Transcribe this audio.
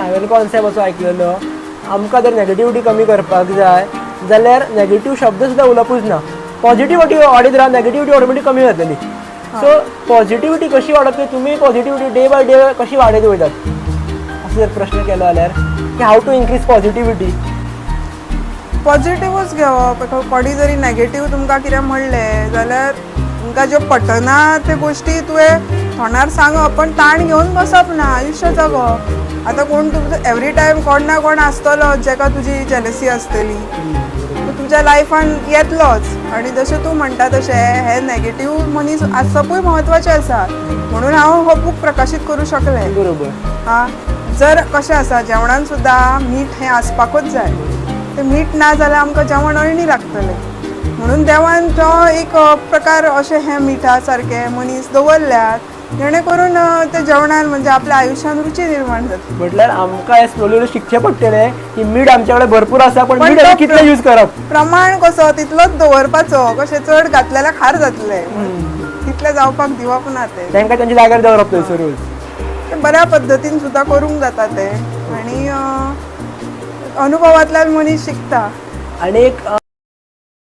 हांवें कॉन्सेप्ट असो आयकलेलो, आमकां जर नेगेटिविटी कमी करपाक जाय जाल्यार नेगेटीव शब्द सुद्दां उलोवपूच ना. पॉझिटिविटी वाडीत रावन नेगेटिविटी ऑटोमॅटीक कमी जातली. सो पॉझिटिविटी कशी वाडप, तुमी पॉझिटिविटी डे बाय डे कशी वाडयत वयतात असो जर प्रश्न केलो जाल्यार की हाव टू इनक्रीज पॉझिटिविटी. पॉझिटिव्हच घेवप. कोणी जरी नेगेटिव्ह तुमकां कितें म्हणलें जाल्यार तुमकां ज्यो पटना त्यो गोश्टी तुवें तोंडार सांगप, पण ताण घेवन बसप ना, आयुश्य जगप. आतां कोण तुमचो एवरी टायम कोण ना कोण आसतलो जेका तुजी जेलसी आसतली, तो तुज्या लायफान येतलोच. आनी जशें तूं म्हणटा तशें हे नेगेटिव्ह मनीस आसपूय म्हत्वाचे आसा, म्हणून हांव हो बूक प्रकाशीत करूं शकलें. बरोबर. हां, जर कशें आसा जेवणान सुद्दां मीठ हें आसपाकूच जाय. तें मीठ ना जाल्यार आमकां जेवण अळणी लागतलें. म्हणून देवान तो एक प्रकार अशें हें मिठा सारके मनीस दवरल्यात जेणे करून ते जेवणान म्हणजे आपल्या आयुश्यान रुची निर्माण जाता. म्हटल्यार आमकां हे स्लोली शिकचें पडटलें की मीठ आमचे कडेन भरपूर आसा, पण मीठ आमी कितलें यूज करप. प्रमाण कसो तितलोच दवरपाचो. कशें चड घातलें जाल्यार खार जातलें, तितलें जावपाक दिवप ना. तें तांकां तांच्या जाग्यार दवरप थंयसरूच. तें बऱ्या पद्दतीन सुद्दां करूंक जाता तें. आनी अनुभवांतल्यान मनीस शिकता. आनी एक